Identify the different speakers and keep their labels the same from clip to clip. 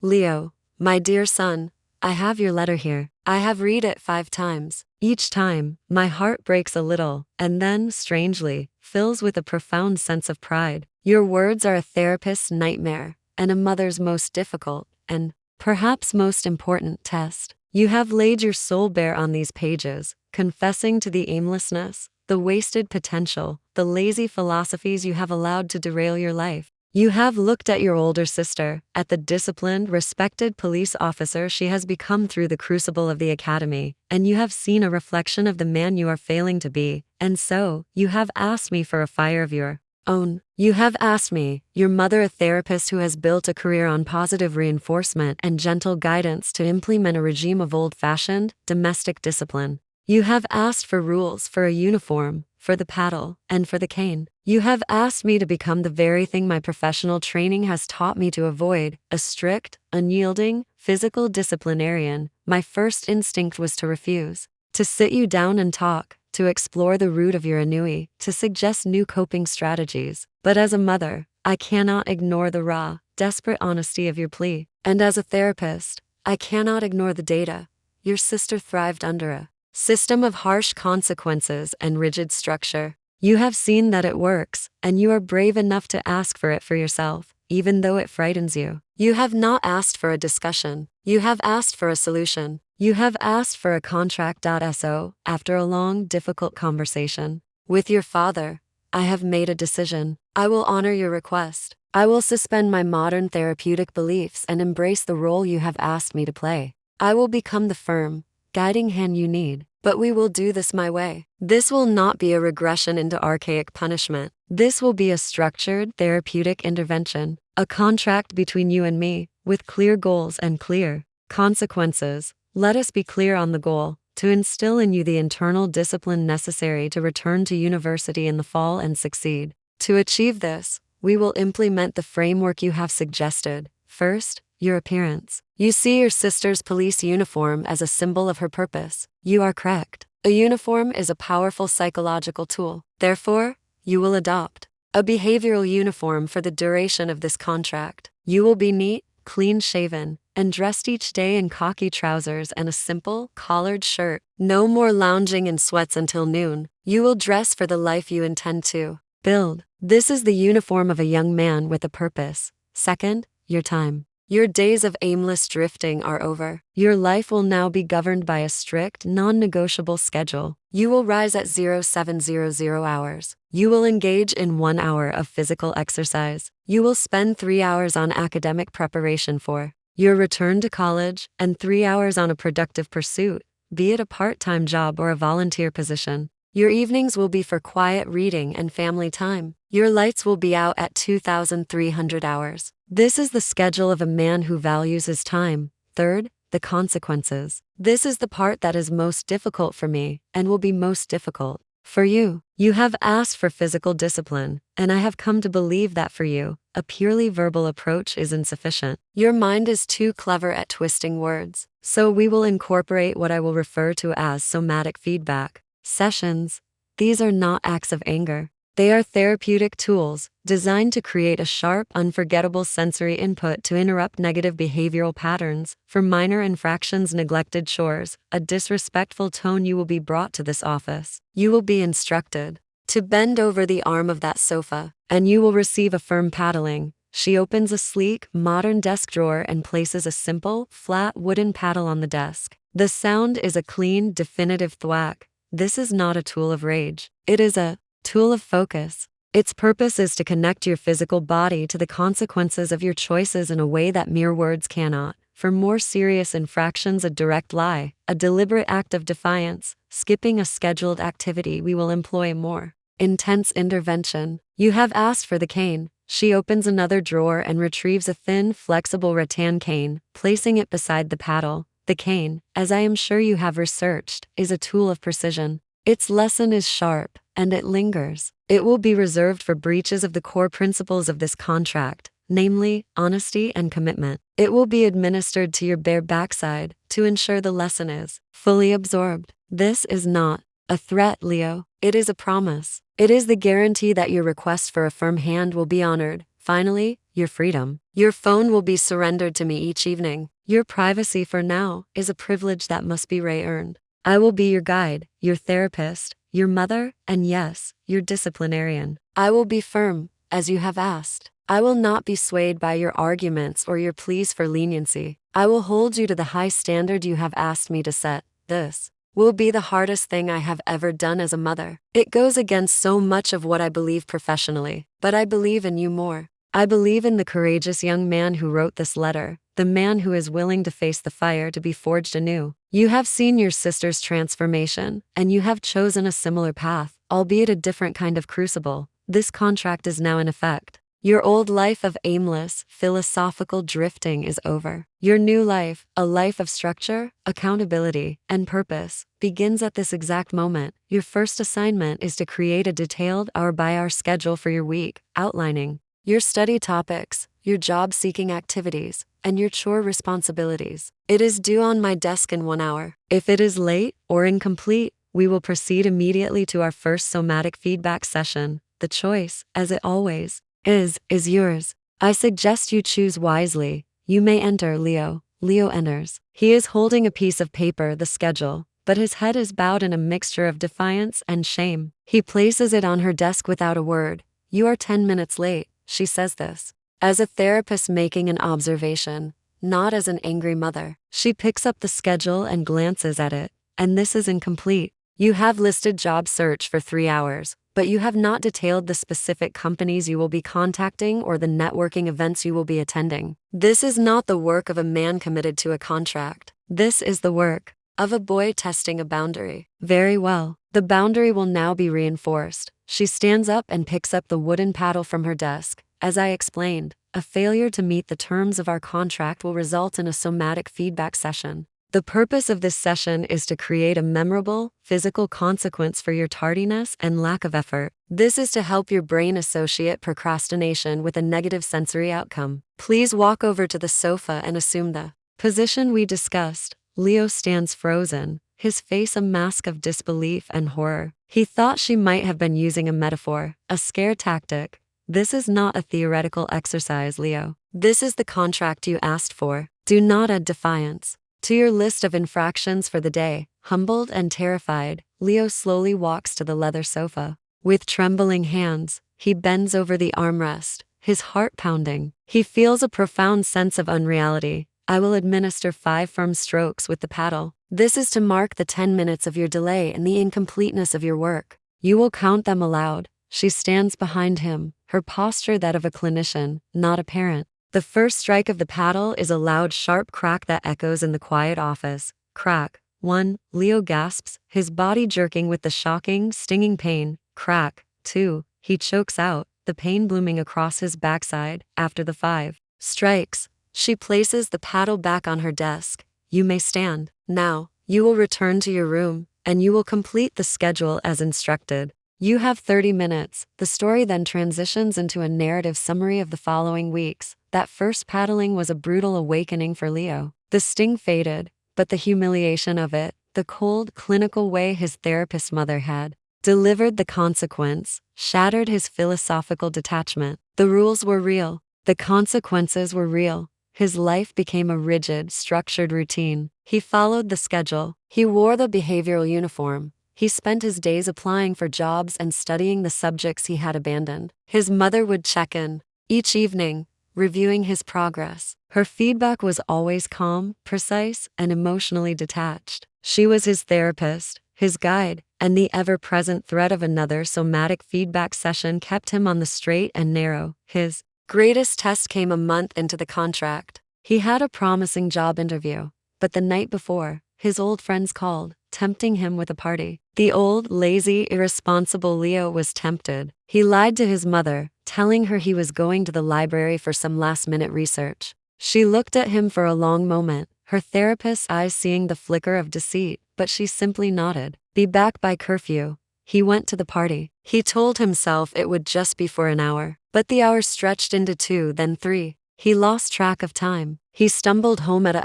Speaker 1: Leo, my dear son, I have your letter here. I have read it 5 times. Each time, my heart breaks a little, and then, strangely, fills with a profound sense of pride. Your words are a therapist's nightmare, and a mother's most difficult, and perhaps most important test. You have laid your soul bare on these pages, confessing to the aimlessness, the wasted potential, the lazy philosophies you have allowed to derail your life. You have looked at your older sister, at the disciplined, respected police officer she has become through the crucible of the academy, and you have seen a reflection of the man you are failing to be, and so, you have asked me for a fire of your own. You have asked me, your mother, a therapist who has built a career on positive reinforcement and gentle guidance, to implement a regime of old-fashioned, domestic discipline. You have asked for rules, for a uniform, for the paddle, and for the cane. You have asked me to become the very thing my professional training has taught me to avoid, a strict, unyielding, physical disciplinarian. My first instinct was to refuse, to sit you down and talk, to explore the root of your ennui, to suggest new coping strategies. But as a mother, I cannot ignore the raw, desperate honesty of your plea. And as a therapist, I cannot ignore the data. Your sister thrived under a system of harsh consequences and rigid structure. You have seen that it works, and you are brave enough to ask for it for yourself, even though it frightens you. You have not asked for a discussion. You have asked for a solution. You have asked for a contract. So, after a long, difficult conversation with your father, I have made a decision. I will honor your request. I will suspend my modern therapeutic beliefs and embrace the role you have asked me to play. I will become the firm, guiding hand you need, but we will do this my way. This will not be a regression into archaic punishment. This will be a structured, therapeutic intervention, a contract between you and me, with clear goals and clear consequences. Let us be clear on the goal: to instill in you the internal discipline necessary to return to university in the fall and succeed. To achieve this, we will implement the framework you have suggested. First, your appearance. You see your sister's police uniform as a symbol of her purpose. You are correct. A uniform is a powerful psychological tool. Therefore, you will adopt a behavioral uniform for the duration of this contract. You will be neat, clean-shaven, and dressed each day in khaki trousers and a simple, collared shirt. No more lounging in sweats until noon. You will dress for the life you intend to build. This is the uniform of a young man with a purpose. Second, your time. Your days of aimless drifting are over. Your life will now be governed by a strict, non-negotiable schedule. You will rise at 0700 hours. You will engage in 1 hour of physical exercise. You will spend 3 hours on academic preparation for your return to college, and 3 hours on a productive pursuit, be it a part-time job or a volunteer position. Your evenings will be for quiet reading and family time. Your lights will be out at 2,300 hours. This is the schedule of a man who values his time. Third, the consequences. This is the part that is most difficult for me, and will be most difficult for you. You have asked for physical discipline, and I have come to believe that for you, a purely verbal approach is insufficient. Your mind is too clever at twisting words. So we will incorporate what I will refer to as somatic feedback sessions. These are not acts of anger. They are therapeutic tools designed to create a sharp, unforgettable sensory input to interrupt negative behavioral patterns. For minor infractions, neglected chores, a disrespectful tone, you will be brought to this office. You will be instructed to bend over the arm of that sofa, and you will receive a firm paddling. She opens a sleek, modern desk drawer and places a simple, flat wooden paddle on the desk. The sound is a clean, definitive thwack. This is not a tool of rage. It is a tool of focus. Its purpose is to connect your physical body to the consequences of your choices in a way that mere words cannot. For more serious infractions, a direct lie, a deliberate act of defiance, skipping a scheduled activity, we will employ a more intense intervention. You have asked for the cane. She opens another drawer and retrieves a thin, flexible rattan cane, placing it beside the paddle. The cane, as I am sure you have researched, is a tool of precision. Its lesson is sharp, and it lingers. It will be reserved for breaches of the core principles of this contract, namely, honesty and commitment. It will be administered to your bare backside to ensure the lesson is fully absorbed. This is not a threat, Leo. It is a promise. It is the guarantee that your request for a firm hand will be honored. Finally, your freedom. Your phone will be surrendered to me each evening. Your privacy for now is a privilege that must be re-earned. I will be your guide, your therapist, your mother, and yes, your disciplinarian. I will be firm, as you have asked. I will not be swayed by your arguments or your pleas for leniency. I will hold you to the high standard you have asked me to set. This will be the hardest thing I have ever done as a mother. It goes against so much of what I believe professionally, but I believe in you more. I believe in the courageous young man who wrote this letter, the man who is willing to face the fire to be forged anew. You have seen your sister's transformation, and you have chosen a similar path, albeit a different kind of crucible. This contract is now in effect. Your old life of aimless, philosophical drifting is over. Your new life, a life of structure, accountability, and purpose, begins at this exact moment. Your first assignment is to create a detailed hour-by-hour schedule for your week, outlining your study topics, your job-seeking activities, and your chore responsibilities. It is due on my desk in 1 hour. If it is late or incomplete, we will proceed immediately to our first somatic feedback session. The choice, as it always is yours. I suggest you choose wisely. You may enter, Leo. Leo enters. He is holding a piece of paper, the schedule, but his head is bowed in a mixture of defiance and shame. He places it on her desk without a word. You are 10 minutes late, she says this as a therapist making an observation, not as an angry mother. She picks up the schedule and glances at it, and this is incomplete. You have listed job search for 3 hours, but you have not detailed the specific companies you will be contacting or the networking events you will be attending. This is not the work of a man committed to a contract. This is the work of a boy testing a boundary. Very well. The boundary will now be reinforced. She stands up and picks up the wooden paddle from her desk. As I explained, a failure to meet the terms of our contract will result in a somatic feedback session. The purpose of this session is to create a memorable, physical consequence for your tardiness and lack of effort. This is to help your brain associate procrastination with a negative sensory outcome. Please walk over to the sofa and assume the position we discussed. Leo stands frozen, his face a mask of disbelief and horror. He thought she might have been using a metaphor, a scare tactic. This is not a theoretical exercise, Leo. This is the contract you asked for. Do not add defiance to your list of infractions for the day. Humbled and terrified, Leo slowly walks to the leather sofa. With trembling hands, he bends over the armrest, his heart pounding. He feels a profound sense of unreality. I will administer 5 firm strokes with the paddle. This is to mark the 10 minutes of your delay and the incompleteness of your work. You will count them aloud. She stands behind him, her posture that of a clinician, not a parent. The first strike of the paddle is a loud, sharp crack that echoes in the quiet office. Crack. 1. Leo gasps, his body jerking with the shocking, stinging pain. Crack. 2. He chokes out, the pain blooming across his backside. After the 5 strikes, she places the paddle back on her desk. You may stand. Now, you will return to your room, and you will complete the schedule as instructed. You have 30 minutes. The story then transitions into a narrative summary of the following weeks. That first paddling was a brutal awakening for Leo. The sting faded, but the humiliation of it, the cold, clinical way his therapist mother had delivered the consequence, shattered his philosophical detachment. The rules were real. The consequences were real. His life became a rigid, structured routine. He followed the schedule. He wore the behavioral uniform. He spent his days applying for jobs and studying the subjects he had abandoned. His mother would check in each evening, reviewing his progress. Her feedback was always calm, precise, and emotionally detached. She was his therapist, his guide, and the ever-present threat of another somatic feedback session kept him on the straight and narrow. His greatest test came a month into the contract. He had a promising job interview, but the night before, his old friends called, tempting him with a party. The old, lazy, irresponsible Leo was tempted. He lied to his mother, telling her he was going to the library for some last-minute research. She looked at him for a long moment, her therapist's eyes seeing the flicker of deceit, but she simply nodded. Be back by curfew. He went to the party. He told himself it would just be for an hour, but the hours stretched into 2, then 3. He lost track of time. He stumbled home at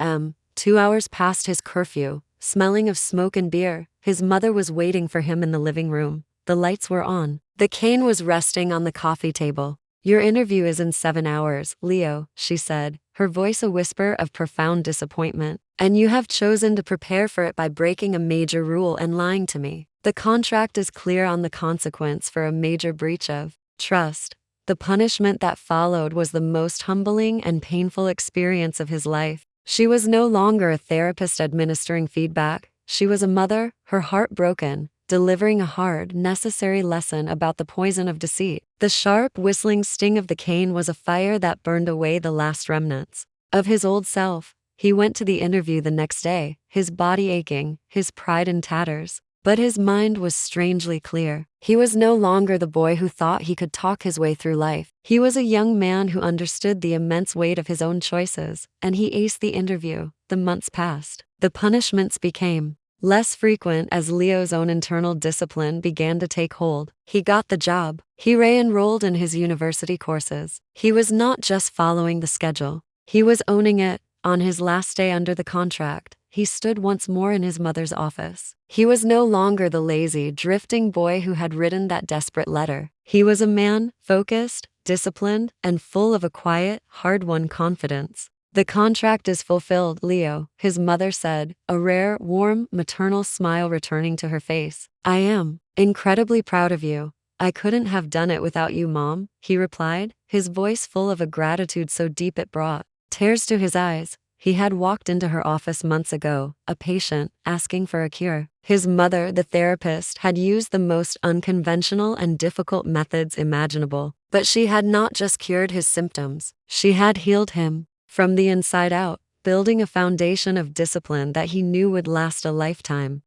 Speaker 1: 2 hours past his curfew, smelling of smoke and beer. His mother was waiting for him in the living room. The lights were on. The cane was resting on the coffee table. Your interview is in 7 hours, Leo, she said, her voice a whisper of profound disappointment. And you have chosen to prepare for it by breaking a major rule and lying to me. The contract is clear on the consequence for a major breach of trust. The punishment that followed was the most humbling and painful experience of his life. She was no longer a therapist administering feedback. She was a mother, her heart broken, delivering a hard, necessary lesson about the poison of deceit. The sharp, whistling sting of the cane was a fire that burned away the last remnants of his old self. He went to the interview the next day, his body aching, his pride in tatters. But his mind was strangely clear. He was no longer the boy who thought he could talk his way through life. He was a young man who understood the immense weight of his own choices, and he aced the interview. The months passed. The punishments became less frequent as Leo's own internal discipline began to take hold. He got the job. He re-enrolled in his university courses. He was not just following the schedule. He was owning it. On his last day under the contract, he stood once more in his mother's office. He was no longer the lazy, drifting boy who had written that desperate letter. He was a man, focused, disciplined, and full of a quiet, hard-won confidence. The contract is fulfilled, Leo, his mother said, a rare, warm, maternal smile returning to her face. I am incredibly proud of you. I couldn't have done it without you, Mom, he replied, his voice full of a gratitude so deep it brought tears to his eyes. He had walked into her office months ago, a patient, asking for a cure. His mother, the therapist, had used the most unconventional and difficult methods imaginable. But she had not just cured his symptoms. She had healed him from the inside out, building a foundation of discipline that he knew would last a lifetime.